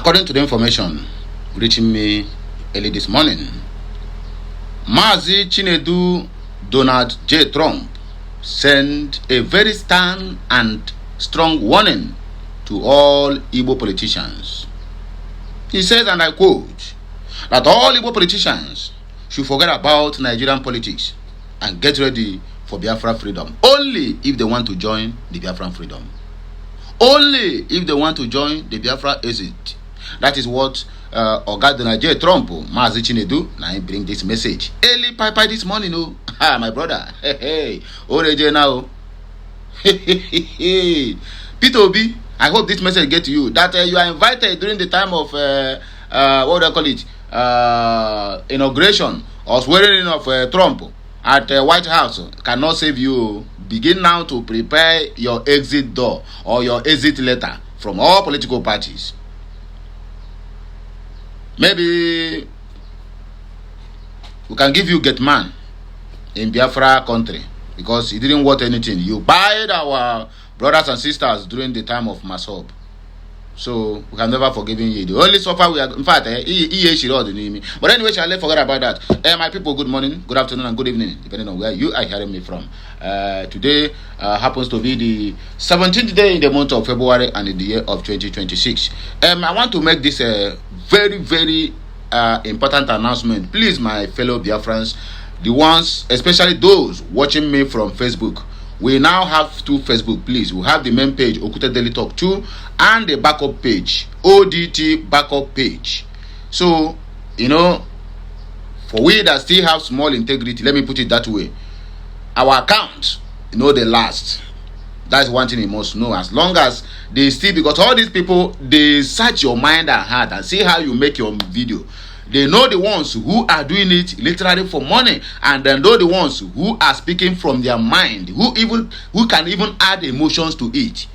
According to the information reaching me early this morning, Mazi Chinedu Donald J. Trump sent a very stern and strong warning to all Igbo politicians. He says, and I quote, that all Igbo politicians should forget about Nigerian politics and get ready for Biafra freedom. Only if they want to join the Biafran freedom. Only if they want to join the Biafra exit. That is what Oga Donald J. Trump, Mazi Chinedu, now bring this message. Early pie this morning, oh. My brother. Hey, Oreje now. Peter Obi, I hope this message get to you. That you are invited during the time of, what do I call it? Inauguration or swearing in of Trump at White House cannot save you. Begin now to prepare your exit door or your exit letter from all political parties. Maybe we can give you get man in Biafra country because he didn't want anything. You buyed our brothers and sisters during the time of Masob. So we can never forgive you. The only suffer we are, in fact, but anyway, shall I forget about that? My people, good morning, good afternoon, and good evening, depending on where you are hearing me from. Today happens to be the 17th day in the month of February and in the year of 2026. I want to make this a very, very important announcement. Please, my fellow Biafrans, the ones, especially those watching me from Facebook, we now have two Facebook, please. We have the main page, Okute Daily Talk 2, and the backup page, ODT backup page. So, for we that still have small integrity, let me put it that way, our account, they last. That's one thing you must know. As long as they still, because all these people, they search your mind and heart and see how you make your video. They know the ones who are doing it literally for money, and then know the ones who are speaking from their mind, who can even add emotions to it.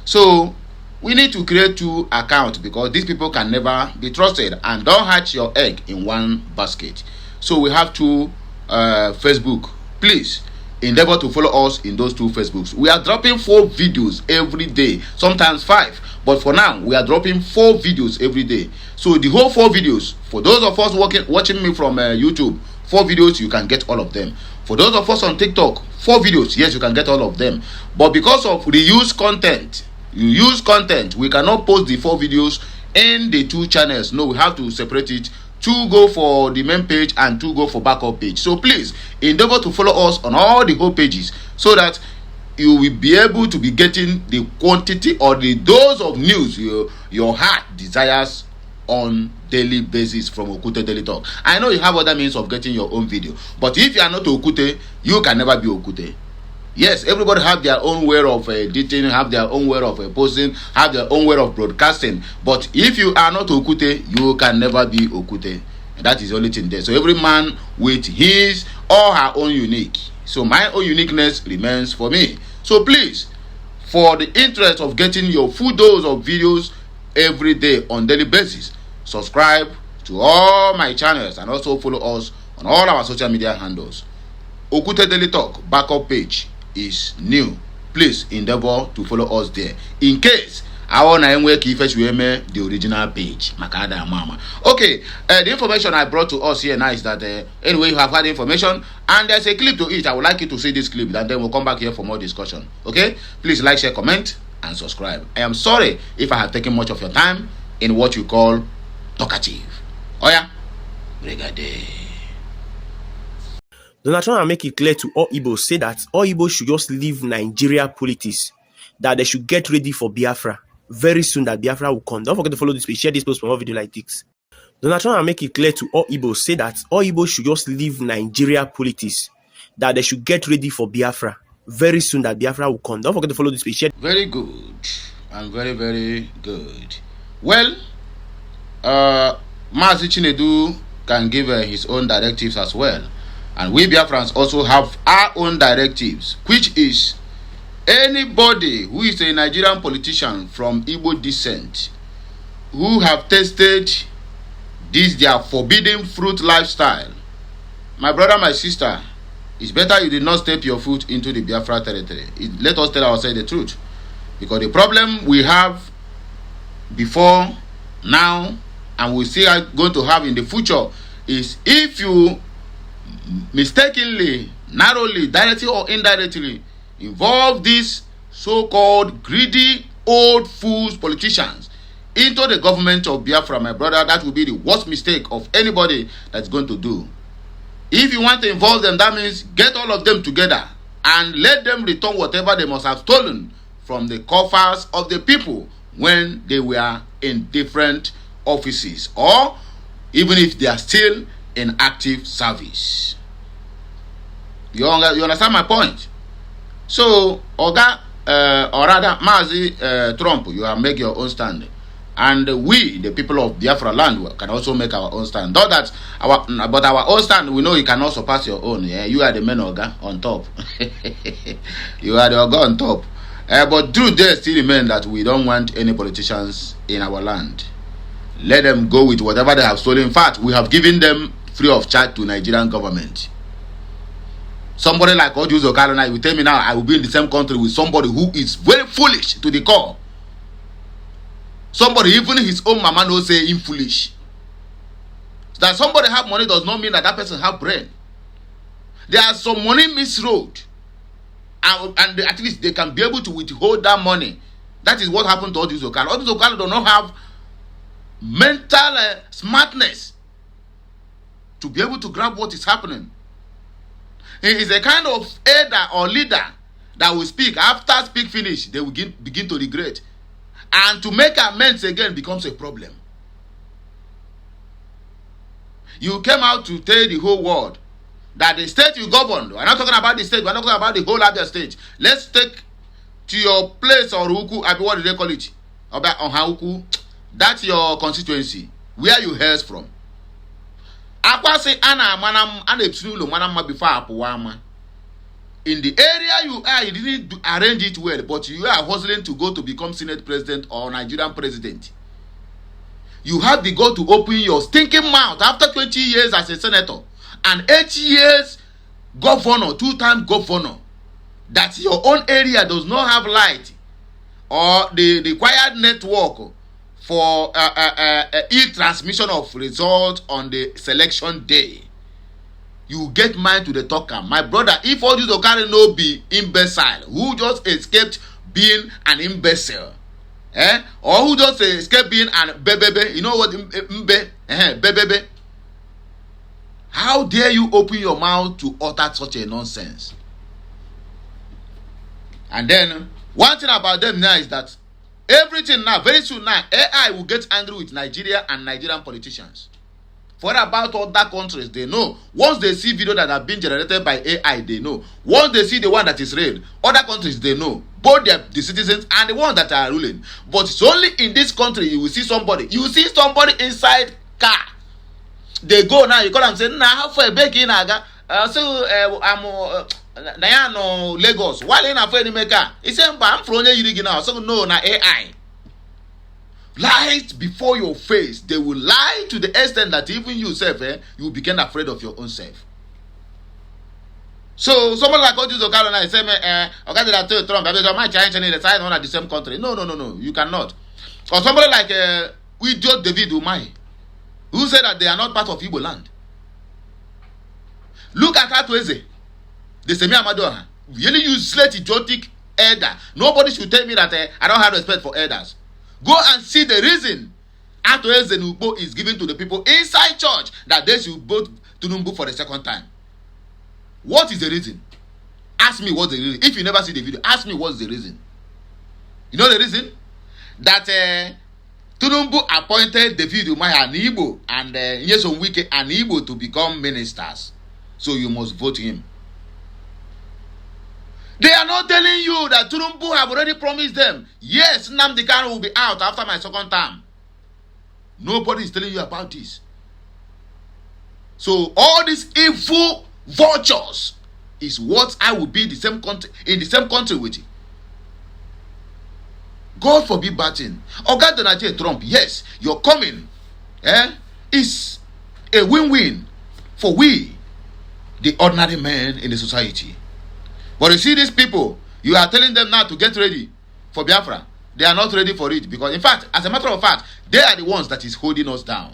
So we need to create two accounts because these people can never be trusted, and don't hatch your egg in one basket. So we have two Facebook. Please endeavor to follow us in those two Facebooks. We are dropping 4 videos every day, sometimes 5. But for now, we are dropping 4 videos every day. So the whole 4 videos, for those of us watching me from YouTube, 4 videos, you can get all of them. For those of us on TikTok, 4 videos, yes, you can get all of them. But because of reuse content, we cannot post the 4 videos in the 2 channels. No, we have to separate it. 2 go for the main page and 2 go for backup page. So please endeavor to follow us on all the whole pages so that you will be able to be getting the quantity or the dose of news your heart desires on daily basis from Okute Daily Talk. I know you have other means of getting your own video, but if you are not Okute, you can never be Okute. Yes, everybody have their own way of editing, have their own way of posting, have their own way of broadcasting. But if you are not Okute, you can never be Okute. And that is the only thing there. So every man with his or her own unique. So my own uniqueness remains for me. So please, for the interest of getting your full dose of videos every day on daily basis, subscribe to all my channels and also follow us on all our social media handles. Okute Daily Talk backup page is new. Please endeavor to follow us there. In case I want to keep the original page. Okay, the information I brought to us here now is that anyway, you have had information and there's a clip to it. I would like you to see this clip and then we'll come back here for more discussion. Okay, please like, share, comment, and subscribe. I am sorry if I have taken much of your time in what you call talkative. Oh yeah, Brigade. Donald Trump make it clear to all Igbos, say that all Igbos should just leave Nigeria politics, that they should get ready for Biafra. Very soon that Biafra will come. Don't forget to follow this page, share this post for more video like this. Donald Trump make it clear to all Igbos, say that all Igbos should just leave Nigeria politics, that they should get ready for Biafra. Very soon that Biafra will come. Don't forget to follow this page, share. Very good and very, very good. Well, Mazi Chinedu can give his own directives as well. And we Biafrans also have our own directives, which is anybody who is a Nigerian politician from Igbo descent who have tasted this their forbidden fruit lifestyle, my brother, my sister, it's better you did not step your foot into the Biafra territory. Let us tell ourselves the truth. Because the problem we have before now and we see are going to have in the future is if you mistakenly, narrowly, directly or indirectly involve these so-called greedy old fools politicians into the government of Biafra, my brother, that will be the worst mistake of anybody that's going to do. If you want to involve them, that means get all of them together and let them return whatever they must have stolen from the coffers of the people when they were in different offices, or even if they are still in active service. You understand my point? So, Oga, or rather, Mazi, Třûmp, you have make your own stand. And we, the people of Biafranland, can also make our own stand. Not that but our own stand, we know you cannot surpass your own. Yeah? You are the main Oga on top. You are the Oga on top. But truth there still remains that we don't want any politicians in our land. Let them go with whatever they have stolen. In fact, we have given them free of charge to Nigerian government. Somebody like Ojuzo Kalonai will tell me now I will be in the same country with somebody who is very foolish to the core. Somebody, even his own mama knows say him foolish. That somebody have money does not mean that that person have brain. There are some money misroad, and at least they can be able to withhold that money. That is what happened to Ojuzo Kalo. Ojuzo Kalo does not have mental smartness to be able to grab what is happening. He is a kind of elder or leader that will speak. After speak finish, they will begin to regret. And to make amends again becomes a problem. You came out to tell the whole world that the state you govern, we're not talking about the state, we're not talking about the whole other state. Let's take to your place or Huku, what do they call it? Huku. That's your constituency. Where you hails from. Akwa say ana manam anepsulu manam before apuwama. In the area you are, you didn't arrange it well, but you are hustling to go to become Senate President or Nigerian President. You have the goal to open your stinking mouth after 20 years as a senator and 8 years governor, 2-time governor, that your own area does not have light or the required network for e-transmission of results on the selection day. You get mind to the talker. My brother, if all you carry no be imbecile, who just escaped being an imbecile, or who just escaped being an bebebe, you know what bebebe? How dare you open your mouth to utter such a nonsense? And then, one thing about them now is that everything now, very soon now, AI will get angry with Nigeria and Nigerian politicians. For about other countries, they know. Once they see video that have been generated by AI, they know. Once they see the one that is real, other countries, they know. Both the citizens and the ones that are ruling. But it's only in this country you will see somebody. You will see somebody inside car. They go now, you call them say, nah, how for a baking naga? So I'm Nayano Lagos. Why ain't I for any maker? He said, I'm from you now. So no, na AI. Lies before your face. They will lie to the extent that even yourself, you will become afraid of your own self. So someone like Ojuzo Kalonai say, okay, that tell Trump, because my Chinese the side on at the same country. No, you cannot. Or somebody like Idiot David Umahi, who said that they are not part of Igbo land. Look at Atweze, the Semi Amadoha, really useless, idiotic elder. Nobody should tell me that I don't have respect for elders. Go and see the reason Atweze Nubo is given to the people inside church that they should vote Tinubu for the second time. What is the reason? Ask me what's the reason. If you never see the video, ask me what's the reason. You know the reason? That Tinubu appointed David Umahi an Igbo and Nyesom Wike an Igbo to become ministers. So you must vote him. They are not telling you that Tinubu have already promised them. Yes, Nnamdi Kanu will be out after my second term. Nobody is telling you about this. So all these evil vultures is what I will be in the same country with you. God forbid bad thing. Oga Donald J. Trump, yes, your coming is a win-win for we, the ordinary men in the society. But you see these people, you are telling them now to get ready for Biafra. They are not ready for it because, in fact, as a matter of fact, they are the ones that is holding us down.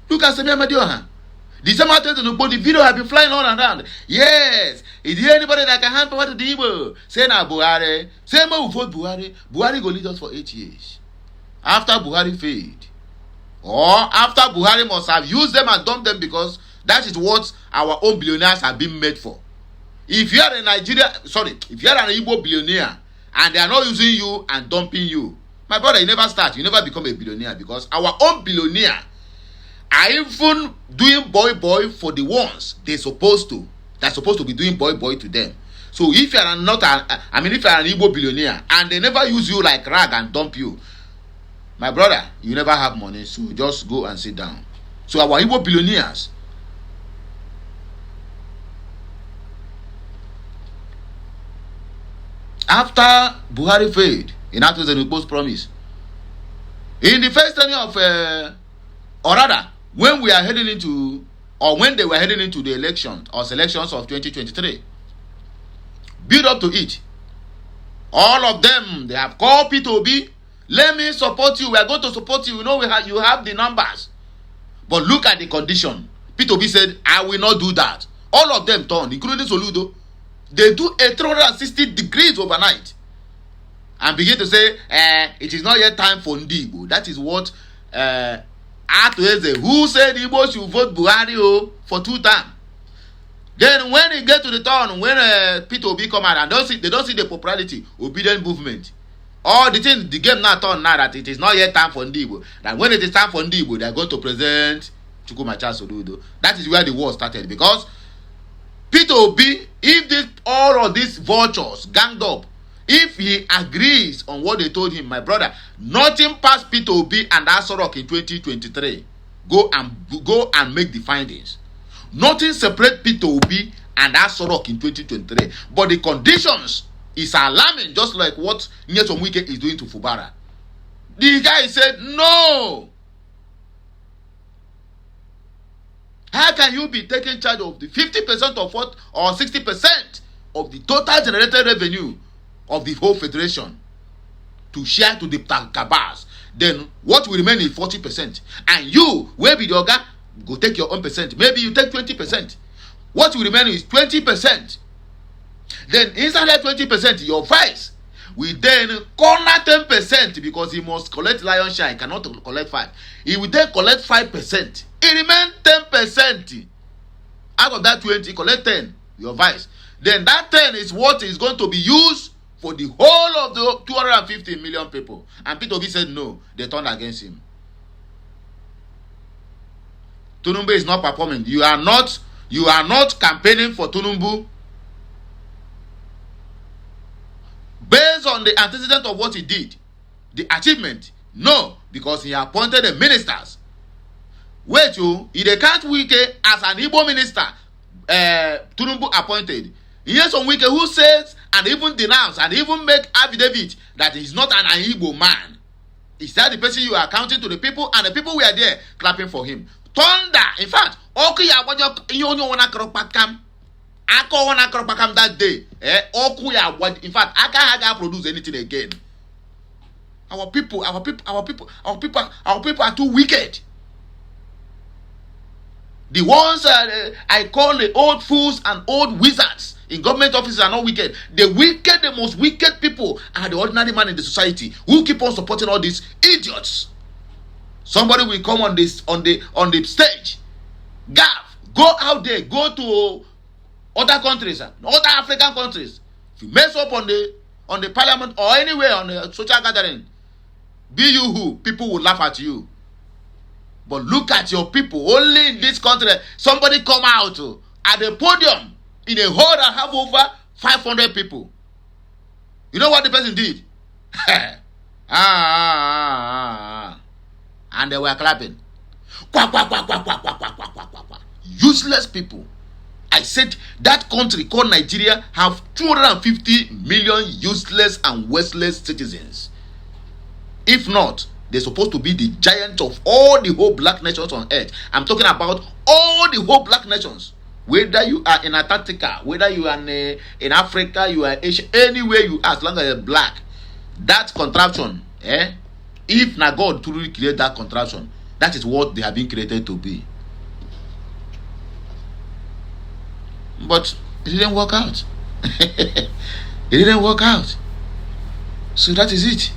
Look at Samia Madioha. The same the video have been flying on and around. Yes, is there anybody that can hand power to the Igbo? Say now Buhari. Say more vote Buhari. Buhari go lead us for 8 years. After Buhari failed. Or after Buhari must have used them and dumped them because that is what our own billionaires have been made for. If you are if you are an Igbo billionaire and they are not using you and dumping you, my brother, you never start. You never become a billionaire because our own billionaire are even doing boy for the ones they're supposed to. They're supposed to be doing boy to them. So if you are if you are an Igbo billionaire and they never use you like rag and dump you, my brother, you never have money. So just go and sit down. So our Igbo billionaires, after Buhari failed, in that was an Igbo's promise. In the first tenure of, or rather, when we are heading into, or when they were heading into the election or selections of 2023, build up to it. All of them, they have called P2B. Let me support you. We are going to support you. You know, you have the numbers. But look at the condition. P2B said, I will not do that. All of them turned, including Soludo. They do a 360 degrees overnight. And begin to say, it is not yet time for Igbo. That is what who said Igbo should vote Buhari for 2 terms. Then when it get to the turn, when P2B come out and they don't see the popularity, obedient movement. All the things, the game now turn now that it is not yet time for Igbo. That when it is time for Igbo, they are going to present Chukwumacha Soludo. That is where the war started. Because P2B, if all of these vultures ganged up, if he agrees on what they told him, my brother, nothing past P2B and Asorok in 2023. Go and make the findings. Nothing separate P2B and Asorok in 2023. But the conditions is alarming, just like what Nyesom Wike is doing to Fubara. The guy said, no. How can you be taking charge of the 50% of what, or 60% of the total generated revenue of the whole federation to share to the cabals? Then what will remain is 40%. And you, where be the organ, go take your own percent. Maybe you take 20%. What will remain is 20%. Then inside that 20%, your vice will then corner 10% because he must collect lion share. He cannot collect 5. He will then collect 5%. It remains 10%. Out of that 20, collect 10, your vice. Then that 10 is what is going to be used for the whole of the 250 million people. And P2B said no. They turned against him. Tunumbu is not performing. You are not campaigning for Tunumbu based on the antecedent of what he did. The achievement, no, because he appointed the ministers. Wait, if they can't Wike as an Igbo minister, Tunumbu appointed. Here's some Wike who says and even denounce and even make affidavit that he's not an Igbo man. Is that the person you are accounting to the people, and the people were there clapping for him? Thunder, in fact, that day. In fact, I can't produce anything again. Our people are too wicked. The ones I call the old fools and old wizards in government offices are not wicked. The most wicked people are the ordinary man in the society who keep on supporting all these idiots. Somebody will come on the stage. Gav, go out there, go to other countries, other African countries. If you mess up on the parliament or anywhere on the social gathering, be you who, people will laugh at you. But look at your people. Only in this country, somebody come out at the podium in a hall that have over 500 people. You know what the person did? And they were clapping. Quack, quack, quack, quack, quack, quack, quack, quack, quack, quack. Useless people. I said that country called Nigeria have 250 million useless and worthless citizens. If not, they're supposed to be the giant of all the whole black nations on earth. I'm talking about all the whole black nations. Whether you are in Antarctica, whether you are in Africa, you are Asia, anywhere you are, as long as you're black, that contraption, if na God truly create that contraption, that is what they have been created to be. But it didn't work out. It didn't work out. So that is it.